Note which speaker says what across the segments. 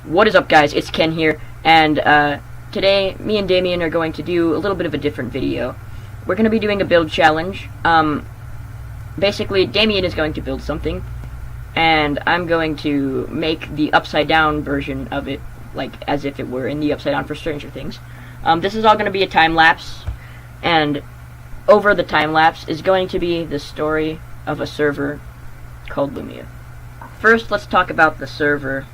Speaker 1: What is up, guys? It's Ken here, and today me and Damien are going to do a little bit of a different video. We're going to be doing a build challenge. Basically, Damien is going to build something, and I'm going to make the upside-down version of it, like as if it were in the Upside Down for Stranger Things. This is all going to be a time-lapse, and over the time-lapse is going to be the story of a server called Lumia. First, let's talk about the server,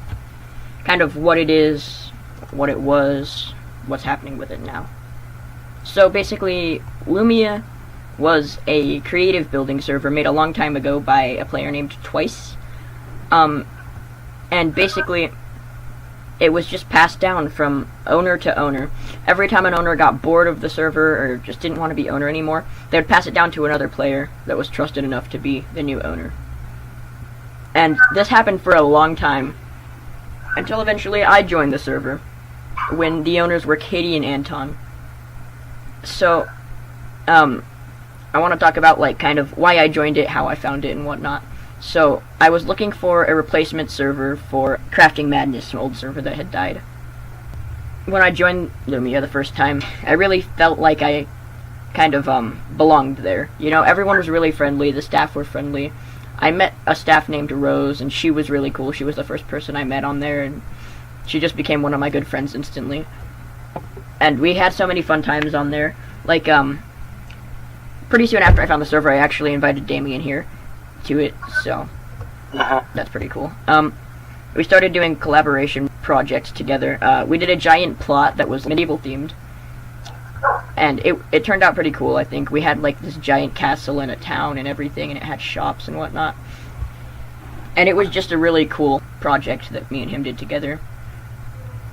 Speaker 1: kind of what it is, what it was, what's happening with it now. So basically, Lumia was a creative building server made a long time ago by a player named Twice. And basically, it was just passed down from owner to owner. Every time an owner got bored of the server or just didn't want to be owner anymore, they would pass it down to another player that was trusted enough to be the new owner. And this happened for a long time, until eventually I joined the server, when the owners were Katie and Anton. So, I want to talk about, like, kind of why I joined it, how I found it, and whatnot. So, I was looking for a replacement server for Crafting Madness, an old server that had died. When I joined Lumia the first time, I really felt like I kind of, belonged there. You know, everyone was really friendly, the staff were friendly. I met a staff named Rose, and she was really cool. She was the first person I met on there, and she just became one of my good friends instantly. And we had so many fun times on there. Like, pretty soon after I found the server, I actually invited Damien here to it, so that's pretty cool. We started doing collaboration projects together. We did a giant plot that was medieval themed, and it turned out pretty cool, I think. We had, like, this giant castle and a town and everything, and it had shops and whatnot. And it was just a really cool project that me and him did together.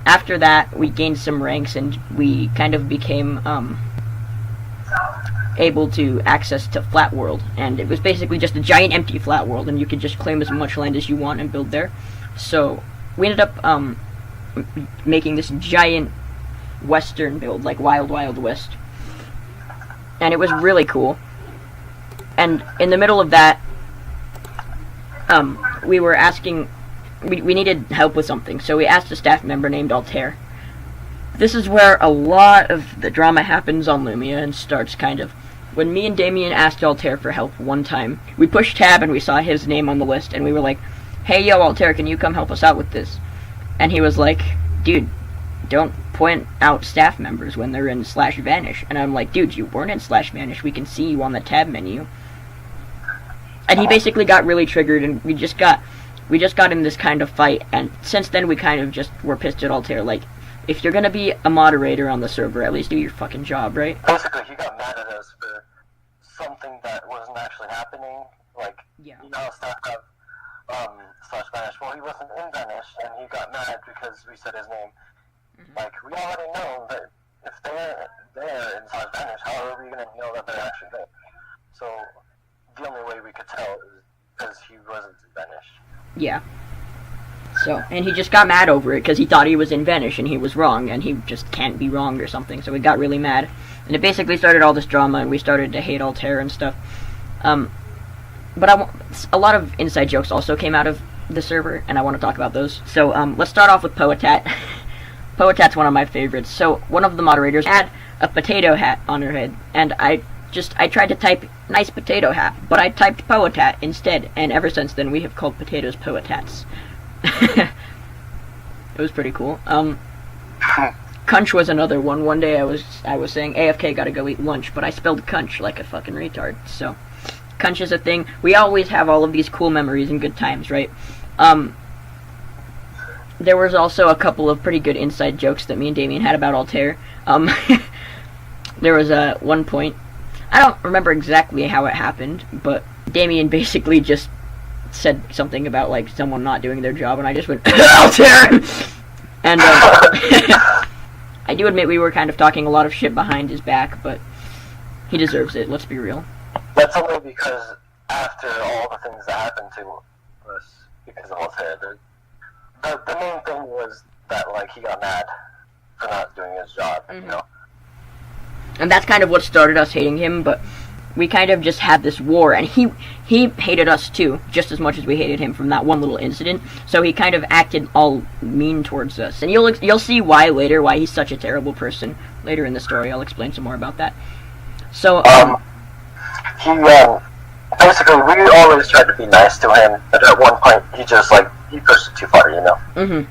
Speaker 1: After that, we gained some ranks, and we kind of became, able to access to Flat World. And it was basically just a giant empty Flat World, and you could just claim as much land as you want and build there. So, we ended up, making this giant Western build, like Wild Wild West. And it was really cool. And in the middle of that, we were asking, we needed help with something, so we asked a staff member named Altair. This is where a lot of the drama happens on Lumia and starts, kind of. When me and Damien asked Altair for help one time, we pushed tab and we saw his name on the list, and we were like, "Hey, yo, Altair, can you come help us out with this?" And he was like, "Dude, don't point out staff members when they're in /vanish." And I'm like, "Dude, you weren't in /vanish. We can see you on the tab menu." And he basically got really triggered, and we just got in this kind of fight. And since then, we kind of just were pissed at Altair. Like, if you're gonna be a moderator on the server, at least do your fucking job, right?
Speaker 2: Basically, he got mad at us for something that wasn't actually happening. Like,
Speaker 1: Yeah.
Speaker 2: you know, staff have /vanish. Well, he wasn't in Vanish, and he got mad because we said his name. Like, we already know that if they're there in /vanish, how are we going to know that they're actually there? So, the only way we could tell is because he wasn't in Vanish.
Speaker 1: Yeah. So, and he just got mad over it because he thought he was in Vanish and he was wrong, and he just can't be wrong or something, so he got really mad. And it basically started all this drama, and we started to hate Altair and stuff. But a lot of inside jokes also came out of the server, and I want to talk about those. So, let's start off with Poetat. Poetat's one of my favorites. So, one of the moderators had a potato hat on her head, and I tried to type nice potato hat, but I typed Poetat instead, and ever since then we have called potatoes Poetats. It was pretty cool. Cunch was another one. One day I was saying AFK gotta go eat lunch, but I spelled Cunch like a fucking retard. So, Cunch is a thing. We always have all of these cool memories and good times, right? There was also a couple of pretty good inside jokes that me and Damien had about Altair. There was one point, I don't remember exactly how it happened, but Damien basically just said something about, like, someone not doing their job, and I just went, Altair! And, I do admit we were kind of talking a lot of shit behind his back, but he deserves it, let's be real.
Speaker 2: That's only because after all the things that happened to us because of Altair, the main thing was that, like, he got mad for not doing his job, you know?
Speaker 1: And that's kind of what started us hating him, but we kind of just had this war, and he hated us too, just as much as we hated him from that one little incident. So he kind of acted all mean towards us, and you'll see why later, why he's such a terrible person later in the story. I'll explain some more about that. So
Speaker 2: he basically, we always tried to be nice to him, but at one point he just he pushed it too far, you know.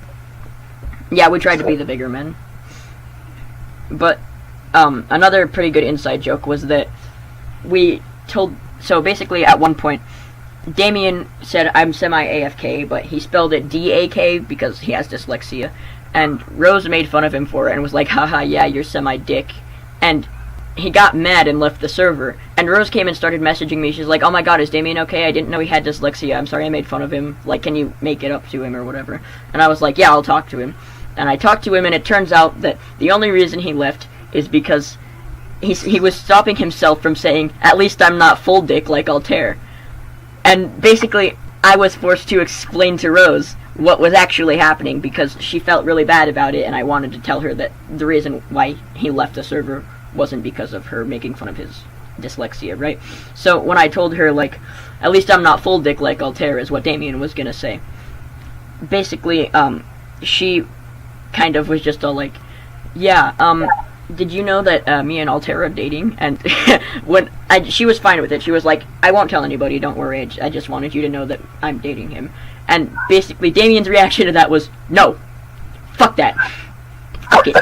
Speaker 1: Yeah, we tried to be the bigger men. But another pretty good inside joke was that so basically at one point, Damien said, I'm semi-AFK, but he spelled it D-A-K because he has dyslexia, and Rose made fun of him for it and was like, haha, yeah, you're semi-dick, and he got mad and left the server, and Rose came and started messaging me. She's like, oh my god, is Damien okay? I didn't know he had dyslexia. I'm sorry I made fun of him. Like, can you make it up to him or whatever? And I was like, yeah, I'll talk to him. And I talked to him, and it turns out that the only reason he left is because he was stopping himself from saying, at least I'm not full dick like Altair. And basically, I was forced to explain to Rose what was actually happening because she felt really bad about it, and I wanted to tell her that the reason why he left the server wasn't because of her making fun of his dyslexia, right? So when I told her, like, at least I'm not full dick like Altair is what Damien was gonna say, basically, she kind of was just all like, yeah, did you know that me and Altair are dating? And she was fine with it. She was like, I won't tell anybody, don't worry, I just wanted you to know that I'm dating him. And basically Damien's reaction to that was, no, fuck that, fuck it.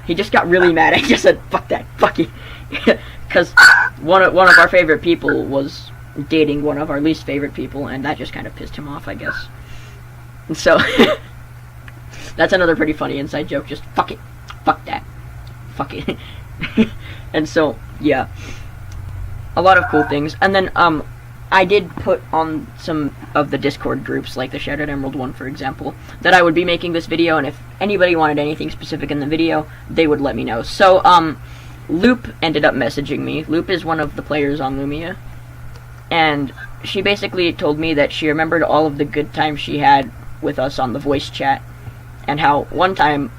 Speaker 1: He just got really mad. I just said, fuck that, fuck it. Because one of our favorite people was dating one of our least favorite people, and that just kind of pissed him off, I guess. And so, that's another pretty funny inside joke, just fuck it, fuck that, fuck it. And so, yeah, a lot of cool things. And then, I did put on some of the Discord groups, like the Shattered Emerald one, for example, that I would be making this video, and if anybody wanted anything specific in the video, they would let me know. So, Loop ended up messaging me. Loop is one of the players on Lumia, and she basically told me that she remembered all of the good times she had with us on the voice chat, and how one time,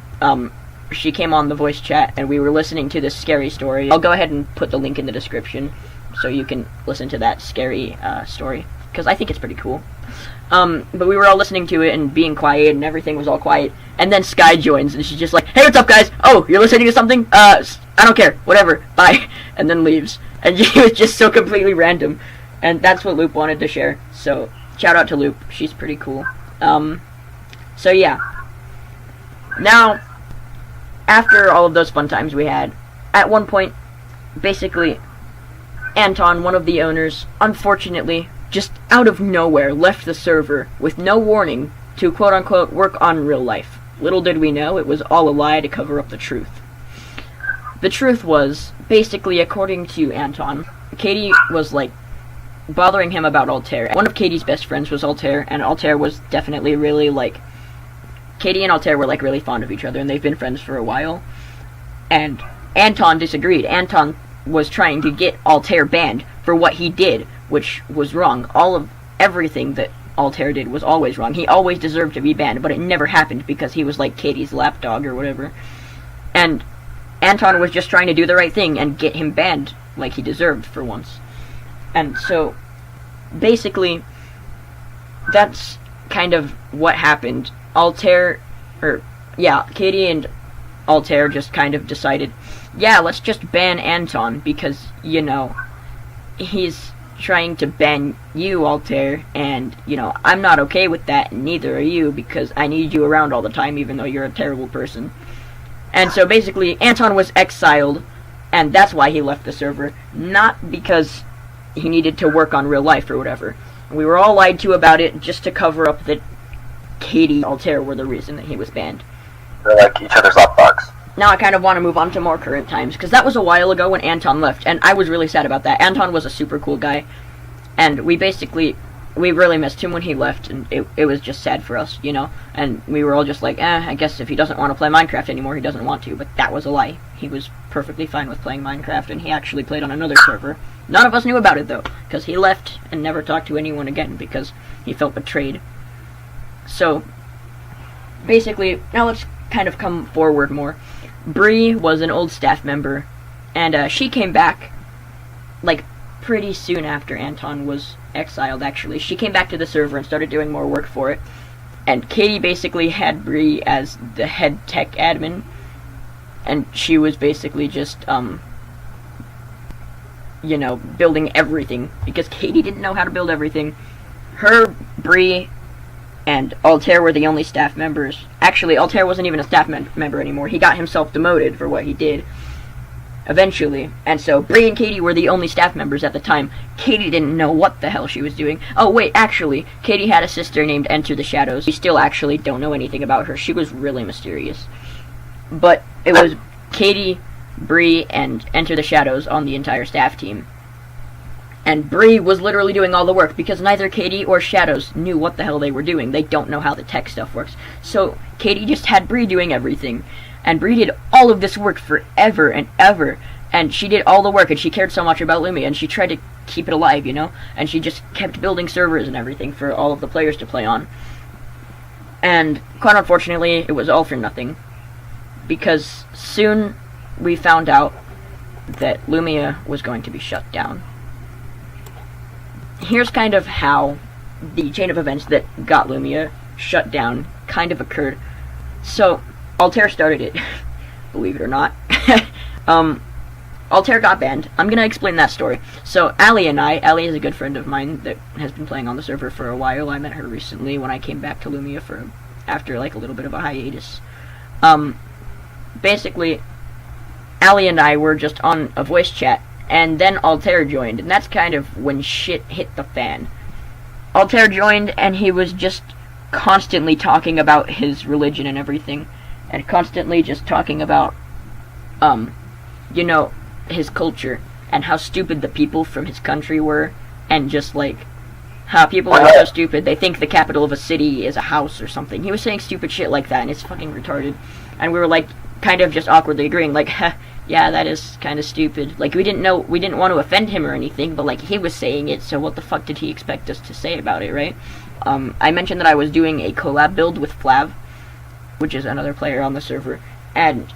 Speaker 1: she came on the voice chat, and we were listening to this scary story. I'll go ahead and put the link in the description, so you can listen to that scary story, because I think it's pretty cool. But we were all listening to it and being quiet, and everything was all quiet, and then Sky joins, and she's just like, hey, what's up, guys? Oh, you're listening to something? I don't care, whatever, bye, and then leaves. And she was just so completely random, and that's what Loop wanted to share, so shout out to Loop, she's pretty cool. So yeah. Now, after all of those fun times we had, at one point, basically, Anton, one of the owners, unfortunately, just out of nowhere, left the server with no warning to quote-unquote work on real life. Little did we know, it was all a lie to cover up the truth. The truth was, basically, according to Anton, Katie was, like, bothering him about Altair. One of Katie's best friends was Altair, and Altair was definitely really, like, Katie and Altair were, like, really fond of each other, and they've been friends for a while. And Anton disagreed. Anton was trying to get Altair banned for what he did, which was wrong. Everything that Altair did was always wrong. He always deserved to be banned, but it never happened because he was like Katie's lapdog or whatever. And Anton was just trying to do the right thing and get him banned like he deserved for once. And so, basically, that's kind of what happened. Katie and Altair just kind of decided, yeah, let's just ban Anton, because, you know, he's trying to ban you, Altair, and, you know, I'm not okay with that, and neither are you, because I need you around all the time, even though you're a terrible person. And so, basically, Anton was exiled, and that's why he left the server, not because he needed to work on real life or whatever. We were all lied to about it, just to cover up that Katie and Altair were the reason that he was banned.
Speaker 2: They're like each other's lapdogs.
Speaker 1: Now I kind of want to move on to more current times, because that was a while ago when Anton left, and I was really sad about that. Anton was a super cool guy, and we really missed him when he left, and it was just sad for us, you know? And we were all just like, I guess if he doesn't want to play Minecraft anymore, he doesn't want to, but that was a lie. He was perfectly fine with playing Minecraft, and he actually played on another server. None of us knew about it, though, because he left and never talked to anyone again, because he felt betrayed. So, basically, now let's kind of come forward more. Bree was an old staff member, and she came back, like, pretty soon after Anton was exiled, actually. She came back to the server and started doing more work for it. And Katie basically had Bree as the head tech admin. And she was basically just, you know, building everything. Because Katie didn't know how to build everything. Her, Bree, and Altair were the only staff members. Actually, Altair wasn't even a staff member anymore. He got himself demoted for what he did. Eventually. And so, Bree and Katie were the only staff members at the time. Katie didn't know what the hell she was doing. Oh, wait, actually, Katie had a sister named Enter the Shadows. We still actually don't know anything about her. She was really mysterious. But it was Katie, Bree, and Enter the Shadows on the entire staff team. And Bree was literally doing all the work, because neither Katie or Shadows knew what the hell they were doing. They don't know how the tech stuff works. So, Katie just had Bree doing everything. And Bree did all of this work forever and ever. And she did all the work, and she cared so much about Lumia, and she tried to keep it alive, you know? And she just kept building servers and everything for all of the players to play on. And, quite unfortunately, it was all for nothing. Because soon we found out that Lumia was going to be shut down. Here's kind of how the chain of events that got Lumia shut down kind of occurred. So, Altair started it, believe it or not. Altair got banned. I'm gonna explain that story. So, Allie is a good friend of mine that has been playing on the server for a while. I met her recently when I came back to Lumia after like a little bit of a hiatus. Basically, Allie and I were just on a voice chat, and then Altair joined, and that's kind of when shit hit the fan. Altair joined, and he was just constantly talking about his religion and everything, and constantly just talking about, you know, his culture, and how stupid the people from his country were, and just, like, how people are so stupid, they think the capital of a city is a house or something. He was saying stupid shit like that, and it's fucking retarded. And we were, like, kind of just awkwardly agreeing, like, yeah, that is kind of stupid. Like, we didn't want to offend him or anything, but, like, he was saying it, so what the fuck did he expect us to say about it, right? I mentioned that I was doing a collab build with Flav, which is another player on the server, and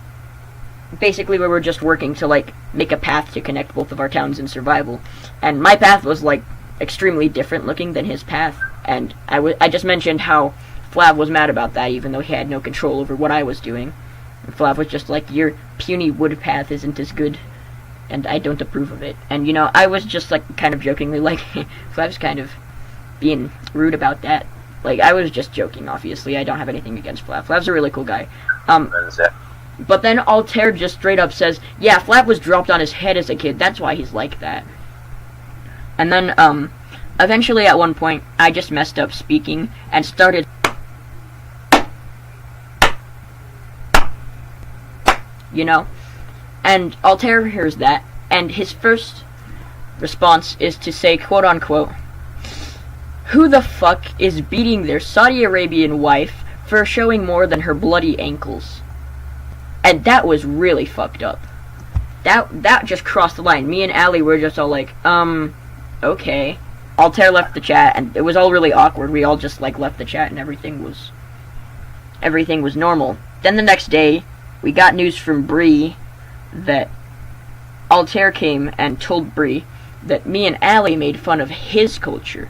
Speaker 1: basically we were just working to, like, make a path to connect both of our towns in survival. And my path was, like, extremely different looking than his path, and I just mentioned how Flav was mad about that, even though he had no control over what I was doing. And Flav was just like, your puny wood path isn't as good, and I don't approve of it. And, you know, I was just, like, kind of jokingly like, Flav's kind of being rude about that. Like, I was just joking, obviously. I don't have anything against Flav. Flav's a really cool guy. But then Altair just straight up says, yeah, Flav was dropped on his head as a kid, that's why he's like that. And then, eventually at one point, I just messed up speaking and started, you know? And Altair hears that, and his first response is to say, quote-unquote, who the fuck is beating their Saudi Arabian wife for showing more than her bloody ankles? And that was really fucked up. That just crossed the line. Me and Allie were just all like, okay. Altair left the chat, and it was all really awkward. We all just, like, left the chat, and everything was normal. Then the next day, we got news from Bree that Altair came and told Bree that me and Allie made fun of his culture.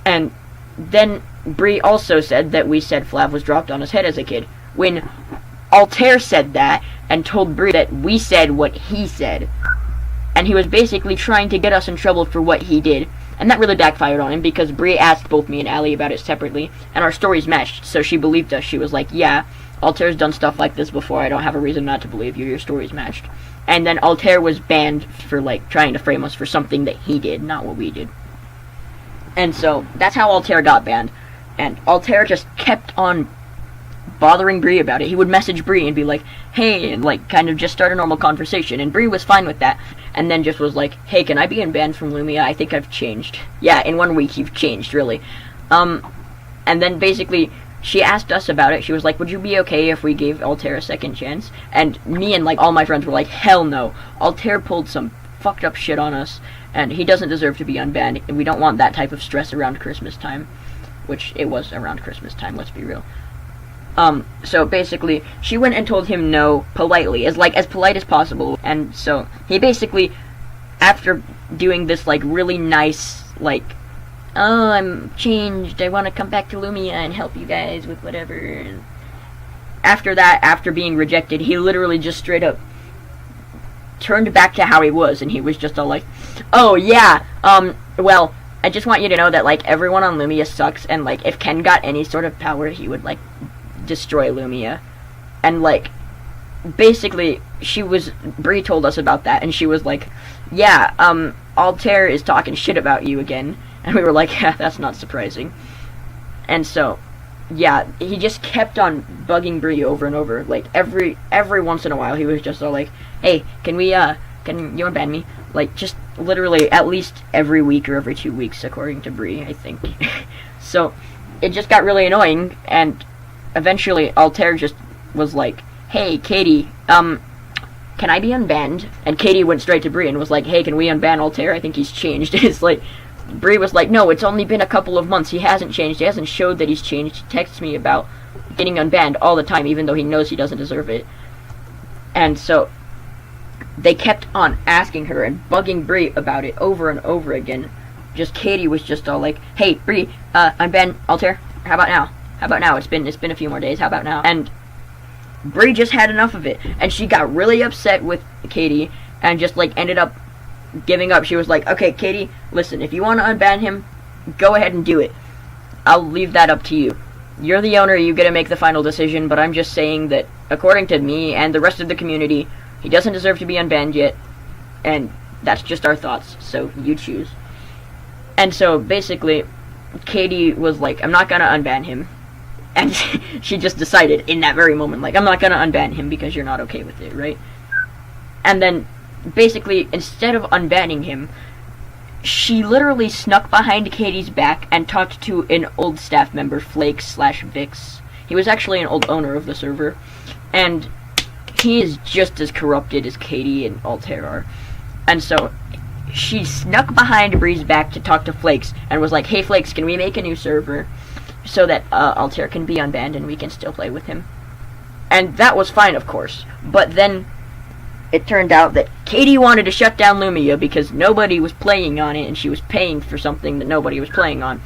Speaker 1: And then Bree also said that we said Flav was dropped on his head as a kid, when Altair said that and told Bree that we said what he said. And he was basically trying to get us in trouble for what he did. And that really backfired on him, because Bree asked both me and Allie about it separately, and our stories matched, so she believed us. She was like, yeah, Altair's done stuff like this before, I don't have a reason not to believe you, your stories matched. And then Altair was banned for, like, trying to frame us for something that he did, not what we did. And so, that's how Altair got banned. And Altair just kept on bothering Bree about it. He would message Bree and be like, hey, and, like, kind of just start a normal conversation. And Bree was fine with that. And then just was like, hey, can I be banned from Lumia? I think I've changed. Yeah, in 1 week you've changed, really. And then basically, she asked us about it. She was like, would you be okay if we gave Altair a second chance? And me and, like, all my friends were like, hell no. Altair pulled some fucked up shit on us, and he doesn't deserve to be unbanned, and we don't want that type of stress around Christmas time. Which, it was around Christmas time, let's be real. So basically, she went and told him no politely, as polite as possible, and so he basically after doing this, like, really nice, like, oh, I'm changed, I want to come back to Lumia and help you guys with whatever. And after that, after being rejected, he literally just straight up turned back to how he was, and he was just all like, oh, yeah, well, I just want you to know that, like, everyone on Lumia sucks, and, like, if Ken got any sort of power, he would, like, destroy Lumia. And, like, basically, Bree told us about that, and she was like, yeah, Altair is talking shit about you again. And we were like, yeah, that's not surprising. And so, yeah, he just kept on bugging Bree over and over. Like, every once in a while, he was just all like, hey, can you unban me? Like, just literally at least every week or every 2 weeks, according to Bree, I think. So, it just got really annoying, and eventually Altair just was like, hey, Katie, can I be unbanned? And Katie went straight to Bree and was like, hey, can we unban Altair? I think he's changed. It's like, Bree was like, no, it's only been a couple of months. He hasn't changed. He hasn't showed that he's changed. He texts me about getting unbanned all the time, even though he knows he doesn't deserve it. And so, they kept on asking her and bugging Bree about it over and over again. Just Katie was just all like, hey, Bree, unban Altair. How about now? How about now? It's been a few more days. How about now? And Bree just had enough of it, and she got really upset with Katie, and just, like, ended up giving up. She was like, okay, Katie, listen, if you want to unban him, go ahead and do it. I'll leave that up to you. You're the owner, you get to make the final decision, but I'm just saying that, according to me and the rest of the community, he doesn't deserve to be unbanned yet, and that's just our thoughts, so you choose. And so, basically, Katie was like, I'm not gonna unban him. And she just decided in that very moment, like, I'm not gonna unban him because you're not okay with it, right? And then, basically, instead of unbanning him, she literally snuck behind Katie's back and talked to an old staff member, Flake/Vix. He was actually an old owner of the server, and he is just as corrupted as Katie and Altair are. And so, she snuck behind Bree's back to talk to Flakes, and was like, hey Flakes, can we make a new server so that Altair can be unbanned and we can still play with him? And that was fine, of course. But then it turned out that Katie wanted to shut down Lumia because nobody was playing on it, and she was paying for something that nobody was playing on.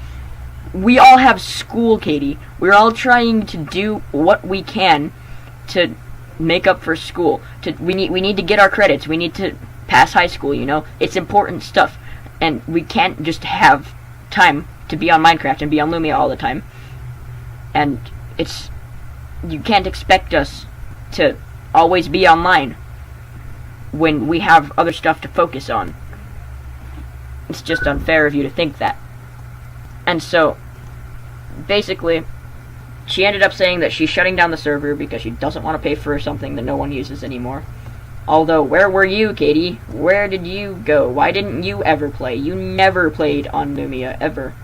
Speaker 1: We all have school, Katie. We're all trying to do what we can to make up for school. We need to get our credits. We need to pass high school, you know? It's important stuff. And we can't just have time to be on Minecraft and be on Lumia all the time. And you can't expect us to always be online when we have other stuff to focus on. It's just unfair of you to think that. And so, basically, she ended up saying that she's shutting down the server because she doesn't want to pay for something that no one uses anymore. Although, where were you, Katie? Where did you go? Why didn't you ever play? You never played on Lumia, ever.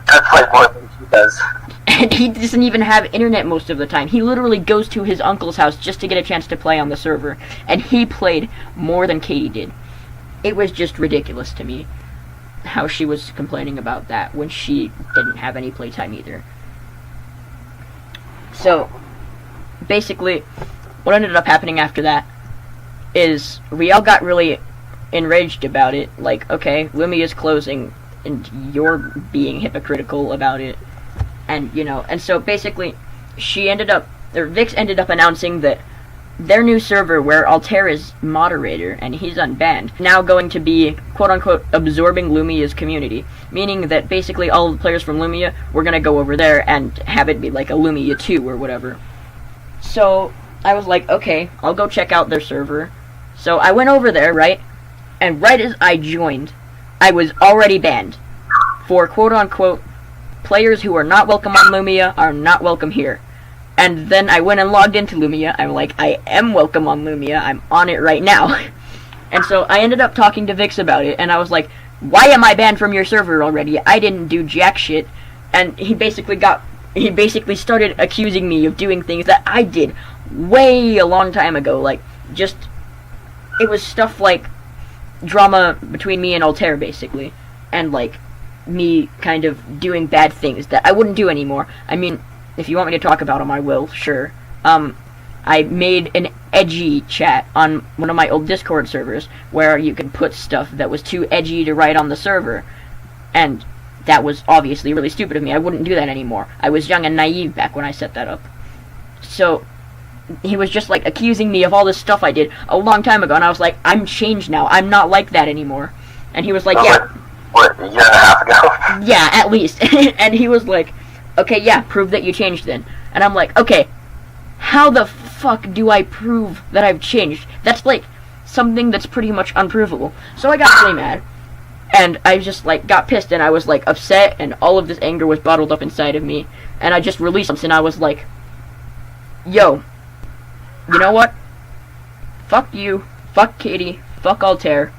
Speaker 2: I play more than she does.
Speaker 1: And he doesn't even have internet most of the time. He literally goes to his uncle's house just to get a chance to play on the server. And he played more than Katie did. It was just ridiculous to me how she was complaining about that when she didn't have any playtime either. So, basically, what ended up happening after that is we all got really enraged about it. Like, okay, Lumia is closing, and you're being hypocritical about it. And, you know, and so basically, Vix ended up announcing that their new server, where Altair is moderator, and he's unbanned, now going to be, quote-unquote, absorbing Lumia's community. Meaning that basically all the players from Lumia were gonna go over there and have it be like a Lumia 2 or whatever. So, I was like, okay, I'll go check out their server. So I went over there, right? And right as I joined, I was already banned. For quote-unquote, players who are not welcome on Lumia are not welcome here. And then I went and logged into Lumia. I'm like, I am welcome on Lumia. I'm on it right now. And so I ended up talking to Vix about it, and I was like, why am I banned from your server already? I didn't do jack shit. And he basically started accusing me of doing things that I did way a long time ago. Like, just, it was stuff like drama between me and Altair, basically. And, like, me kind of doing bad things that I wouldn't do anymore. I mean, if you want me to talk about them, I will, sure. I made an edgy chat on one of my old Discord servers where you could put stuff that was too edgy to write on the server. And that was obviously really stupid of me. I wouldn't do that anymore. I was young and naive back when I set that up. So he was just like accusing me of all this stuff I did a long time ago, and I was like, I'm changed now. I'm not like that anymore. And he was like, yeah.
Speaker 2: What, a year and a half ago?
Speaker 1: Yeah, at least. And he was like, okay, yeah, prove that you changed then. And I'm like, okay, how the fuck do I prove that I've changed? That's like something that's pretty much unprovable. So I got really mad. And I just like got pissed, and I was like upset, and all of this anger was bottled up inside of me. And I just released it, and I was like, yo, you know what? Fuck you, fuck Katie, fuck Altair.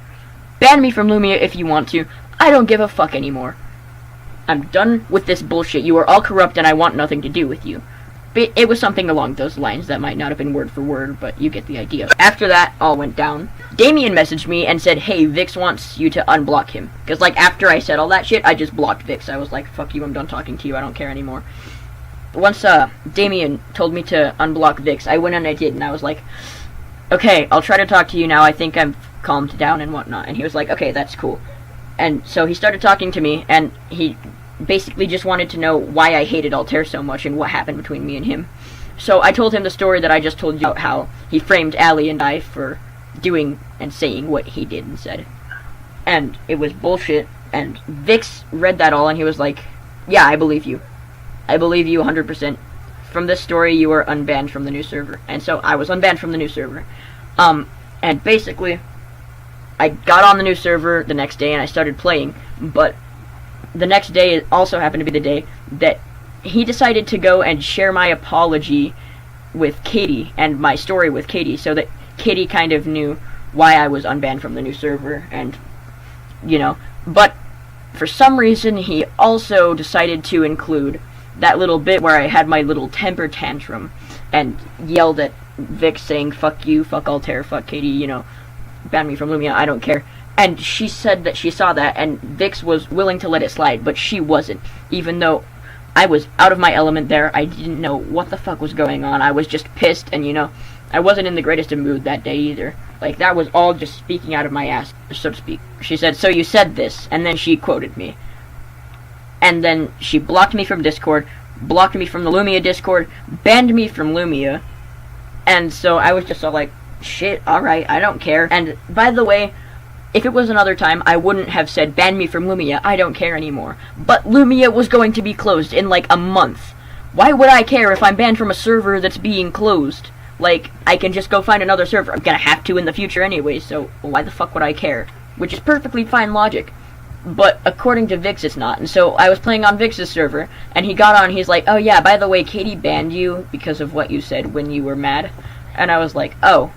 Speaker 1: Ban me from Lumia if you want to. I don't give a fuck anymore. I'm done with this bullshit. You are all corrupt and I want nothing to do with you. But it was something along those lines. That might not have been word for word, but you get the idea. After that all went down, Damien messaged me and said, hey, Vix wants you to unblock him. Because, like, after I said all that shit, I just blocked Vix. I was like, fuck you, I'm done talking to you, I don't care anymore. Once, Damien told me to unblock Vix, I went and I did, and I was like, okay, I'll try to talk to you now, I think I'm calmed down and whatnot. And he was like, okay, that's cool. And so he started talking to me, and he basically just wanted to know why I hated Altair so much and what happened between me and him. So I told him the story that I just told you about, how he framed Allie and I for doing and saying what he did and said. And it was bullshit, and Vix read that all, and he was like, yeah, I believe you. I believe you 100%. From this story, you were unbanned from the new server. And so I was unbanned from the new server. And basically, I got on the new server the next day and I started playing, but the next day also happened to be the day that he decided to go and share my apology with Katie and my story with Katie, so that Katie kind of knew why I was unbanned from the new server, and, you know, but for some reason he also decided to include that little bit where I had my little temper tantrum and yelled at Vix saying, fuck you, fuck Altair, fuck Katie, you know, ban me from Lumia, I don't care. And she said that she saw that, and Vix was willing to let it slide, but she wasn't. Even though I was out of my element there, I didn't know what the fuck was going on. I was just pissed, and, you know, I wasn't in the greatest of mood that day either. Like, that was all just speaking out of my ass, so to speak. She said, so you said this, and then she quoted me. And then she blocked me from Discord, blocked me from the Lumia Discord, banned me from Lumia, and so I was just all like, shit, alright, I don't care. And, by the way, if it was another time, I wouldn't have said, ban me from Lumia, I don't care anymore. But Lumia was going to be closed in, like, a month. Why would I care if I'm banned from a server that's being closed? Like, I can just go find another server. I'm gonna have to in the future anyway, so why the fuck would I care? Which is perfectly fine logic. But according to Vix, it's not. And so I was playing on Vix's server, and he got on, he's like, oh yeah, by the way, Katie banned you because of what you said when you were mad. And I was like, oh,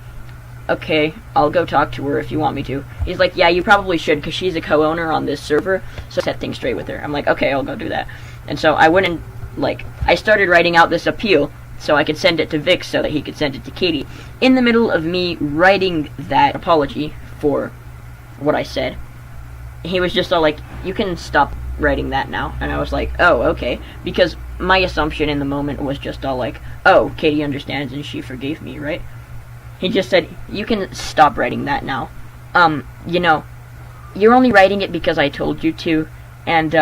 Speaker 1: okay, I'll go talk to her if you want me to. He's like, yeah, you probably should, because she's a co-owner on this server, so set things straight with her. I'm like, okay, I'll go do that. And so I went and, like, I started writing out this appeal so I could send it to Vix so that he could send it to Katie. In the middle of me writing that apology for what I said, he was just all like, you can stop writing that now. And I was like, oh, okay. Because my assumption in the moment was just all like, oh, Katie understands and she forgave me, right? He just said, you can stop writing that now. You know, you're only writing it because I told you to, and,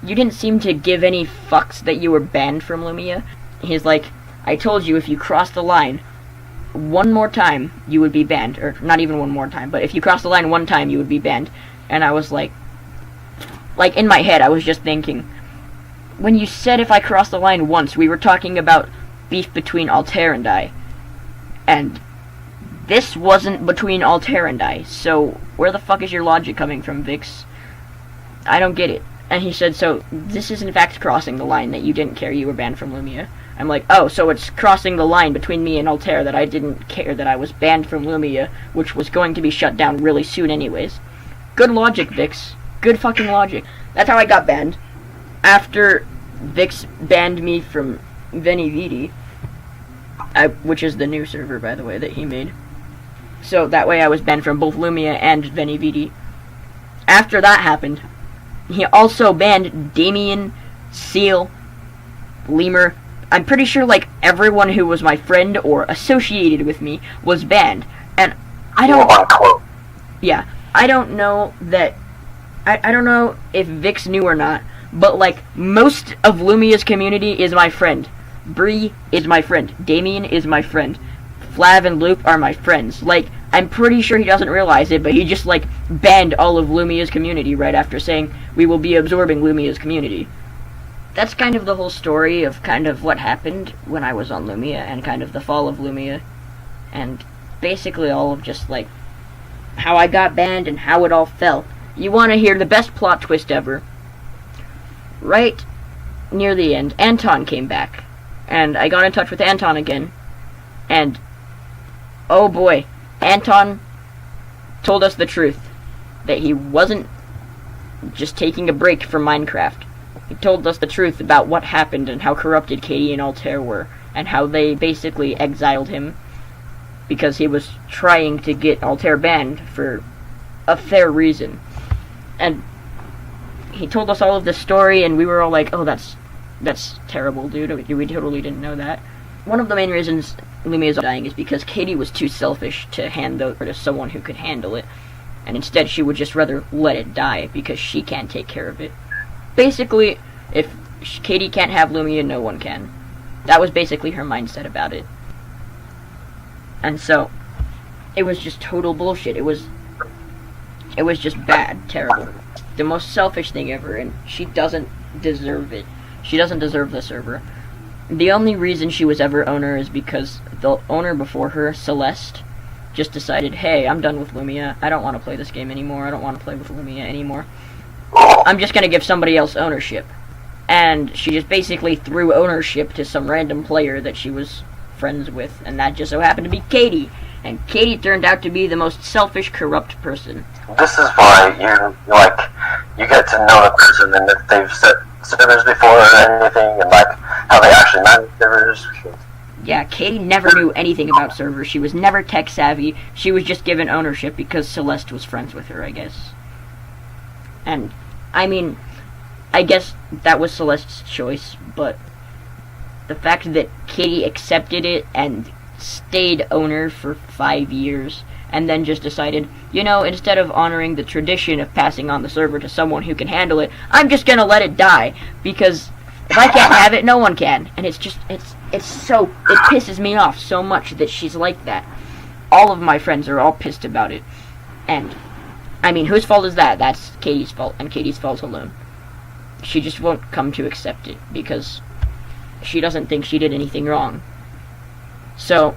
Speaker 1: you didn't seem to give any fucks that you were banned from Lumia. He's like, I told you if you cross the line one more time, you would be banned. Or, not even one more time, but if you cross the line one time, you would be banned. And I was like, in my head, I was just thinking, when you said if I crossed the line once, we were talking about beef between Altair and I. And this wasn't between Altair and I, so where the fuck is your logic coming from, Vix? I don't get it. And he said, so this is in fact crossing the line that you didn't care you were banned from Lumia. I'm like, oh, so it's crossing the line between me and Altair that I didn't care that I was banned from Lumia, which was going to be shut down really soon anyways. Good logic, Vix. Good fucking logic. That's how I got banned. After Vix banned me from VeniVidi, which is the new server, by the way, that he made. So that way I was banned from both Lumia and VeniVidi. After that happened, he also banned Damien, Seal, Lemur, I'm pretty sure, like, everyone who was my friend or associated with me was banned. And I don't... Yeah, I don't know that... I don't know if Vix knew or not, but, like, most of Lumia's community is my friend. Bree is my friend. Damien is my friend. Flav and Loop are my friends. Like, I'm pretty sure he doesn't realize it, but he just, like, banned all of Lumia's community right after saying, we will be absorbing Lumia's community. That's kind of the whole story of kind of what happened when I was on Lumia, and kind of the fall of Lumia, and basically all of just, like, how I got banned and how it all fell. You want to hear the best plot twist ever? Right near the end, Anton came back, and I got in touch with Anton again, and oh boy, Anton told us the truth, that he wasn't just taking a break from Minecraft. He told us the truth about what happened and how corrupted Katie and Altair were, and how they basically exiled him because he was trying to get Altair banned for a fair reason. And he told us all of this story, and we were all like, oh, that's terrible, dude. We totally didn't know that. One of the main reasons Lumia's dying is because Katie was too selfish to hand over to someone who could handle it, and instead she would just rather let it die because she can't take care of it. Basically, if Katie can't have Lumia, no one can. That was basically her mindset about it. And so, it was just total bullshit. It was just bad, terrible. The most selfish thing ever, and she doesn't deserve it. She doesn't deserve the server. The only reason she was ever owner is because the owner before her, Celeste, just decided, hey, I'm done with Lumia. I don't want to play this game anymore. I don't want to play with Lumia anymore. I'm just going to give somebody else ownership. And she just basically threw ownership to some random player that she was friends with, and that just so happened to be Katie. And Katie turned out to be the most selfish, corrupt person.
Speaker 2: This is why you get to know a person, and if they've set servers before or anything, and like how they actually manage servers.
Speaker 1: Yeah, Katie never knew anything about servers. She was never tech savvy. She was just given ownership because Celeste was friends with her, I guess. And, I mean, I guess that was Celeste's choice, but the fact that Katie accepted it and stayed owner for 5 years, and then just decided, you know, instead of honoring the tradition of passing on the server to someone who can handle it, I'm just gonna let it die, because if I can't have it, no one can. And it pisses me off so much that she's like that. All of my friends are all pissed about it. And, I mean, whose fault is that? That's Katie's fault, and Katie's fault alone. She just won't come to accept it, because she doesn't think she did anything wrong. So,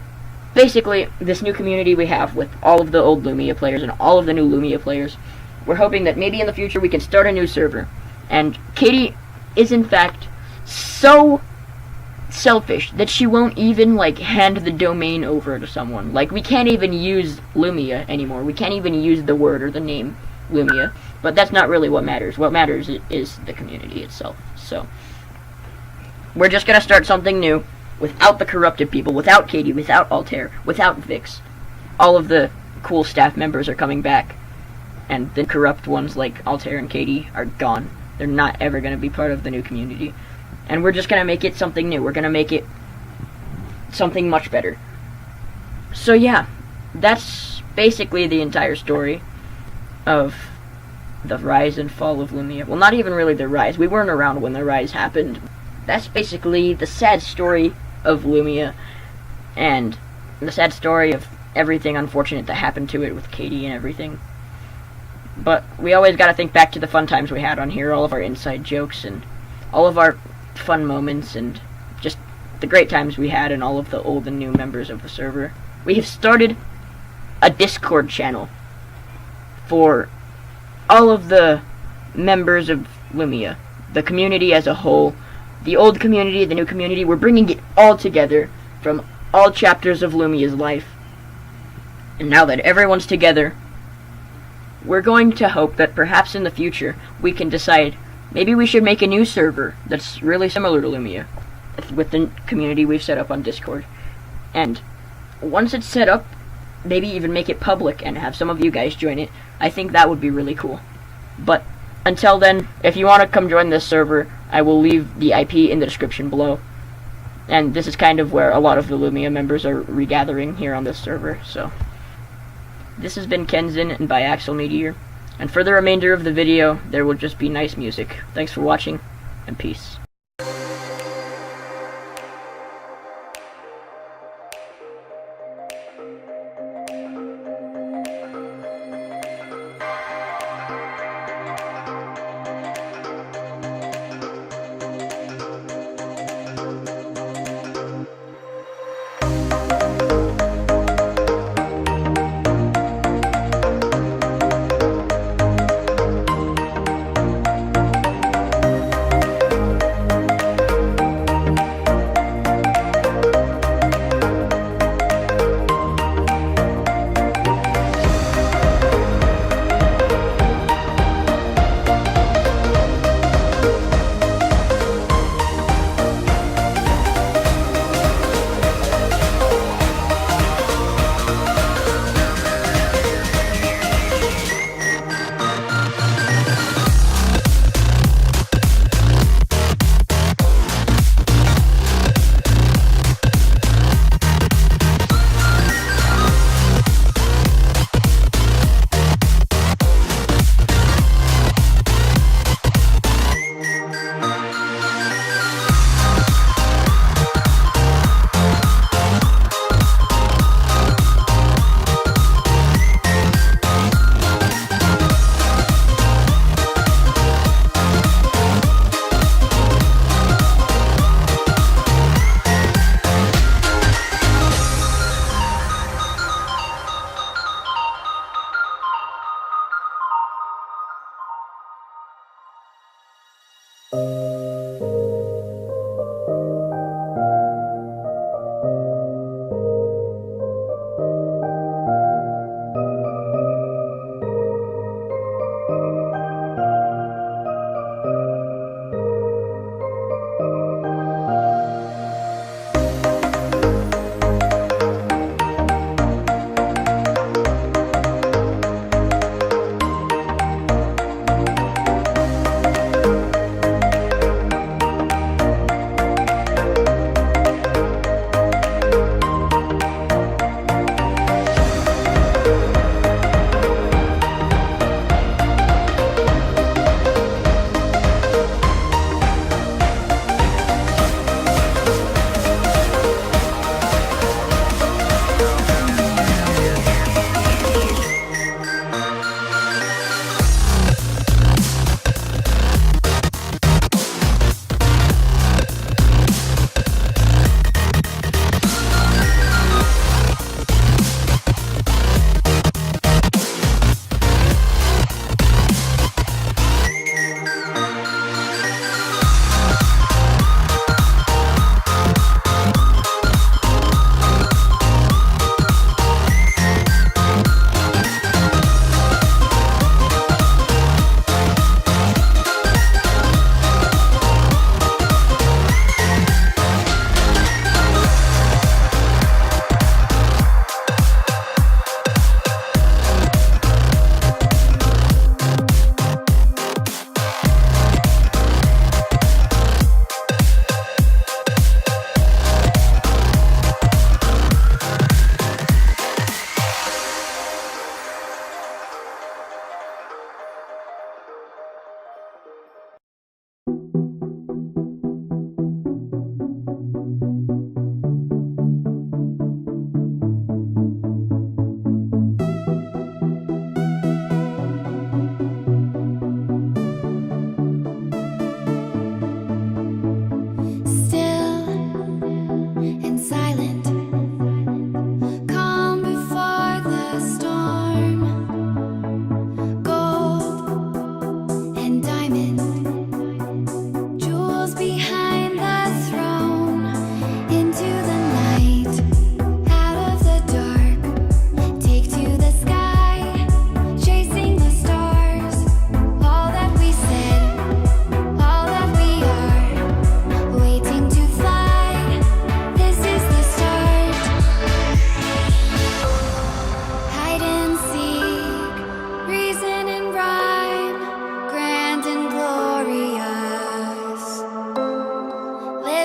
Speaker 1: basically, this new community we have with all of the old Lumia players and all of the new Lumia players, we're hoping that maybe in the future we can start a new server. And Katie is, in fact, so selfish that she won't even, like, hand the domain over to someone. Like, we can't even use Lumia anymore. We can't even use the word or the name Lumia. But that's not really what matters. What matters is the community itself. So, we're just gonna start something new. Without the corrupted people, without Katie, without Altair, without Vix. All of the cool staff members are coming back. And the corrupt ones like Altair and Katie are gone. They're not ever going to be part of the new community. And we're just going to make it something new. We're going to make it something much better. So yeah, that's basically the entire story of the rise and fall of Lumia. Well, not even really the rise. We weren't around when the rise happened. That's basically the sad story of Lumia, and the sad story of everything unfortunate that happened to it with Katie and everything. But we always gotta think back to the fun times we had on here, all of our inside jokes, and all of our fun moments, and just the great times we had, and all of the old and new members of the server. We have started a Discord channel for all of the members of Lumia, the community as a whole. The old community, the new community, we're bringing it all together from all chapters of Lumia's life. And now that everyone's together, we're going to hope that perhaps in the future we can decide maybe we should make a new server that's really similar to Lumia with the community we've set up on Discord. And once it's set up, maybe even make it public and have some of you guys join it. I think that would be really cool. But until then, if you want to come join this server, I will leave the IP in the description below. And this is kind of where a lot of the Lumia members are regathering here on this server. So this has been Kenzin and Biaxial Meteor, and for the remainder of the video there will just be nice music. Thanks for watching, and peace.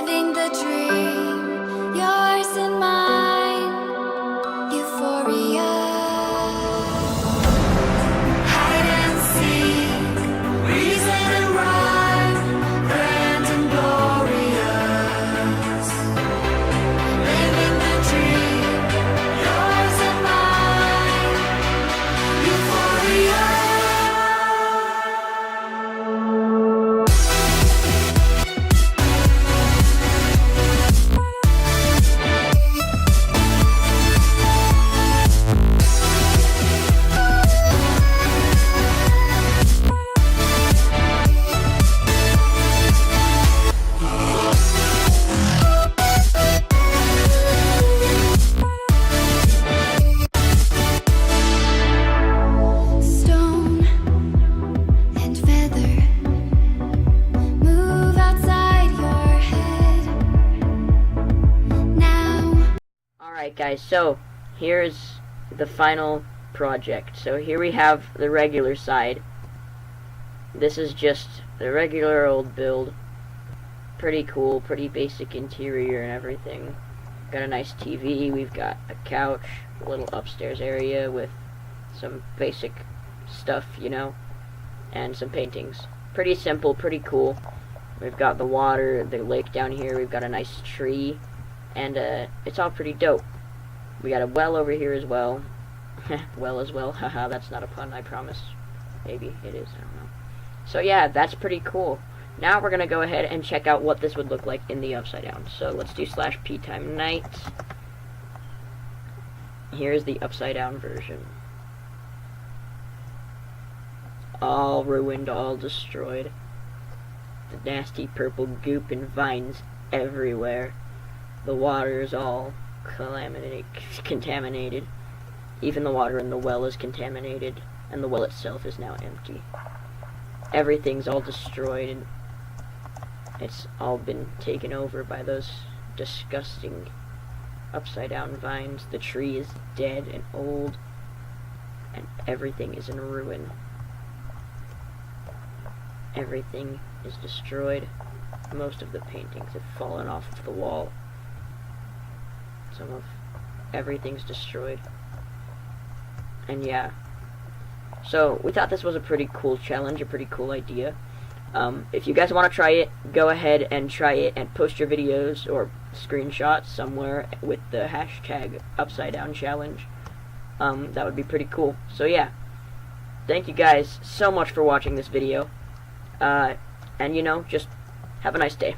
Speaker 3: living the dream.
Speaker 1: Alright guys, so here's the final project. So here we have the regular side. This is just the regular old build. Pretty cool, pretty basic interior and everything. Got a nice TV, we've got a couch, a little upstairs area with some basic stuff, you know, and some paintings. Pretty simple, pretty cool. We've got the water, the lake down here, we've got a nice tree, and it's all pretty dope. We got a well over here as well. Well as well, haha, that's not a pun, I promise. Maybe it is, I don't know. So yeah, that's pretty cool. Now we're gonna go ahead and check out what this would look like in the upside down. So let's do /p time night. Here's the upside down version. All ruined, all destroyed. The nasty purple goop and vines everywhere. The water is all contaminated. Even the water in the well is contaminated, and the well itself is now empty. Everything's all destroyed, and it's all been taken over by those disgusting upside down vines. The tree is dead and old, and everything is in ruin. Everything is destroyed. Most of the paintings have fallen off of the wall. Everything's destroyed. And yeah. So, we thought this was a pretty cool challenge, a pretty cool idea. If you guys want to try it, go ahead and try it and post your videos or screenshots somewhere with the hashtag Upside Down Challenge. That would be pretty cool. So yeah, thank you guys so much for watching this video. And you know, just have a nice day.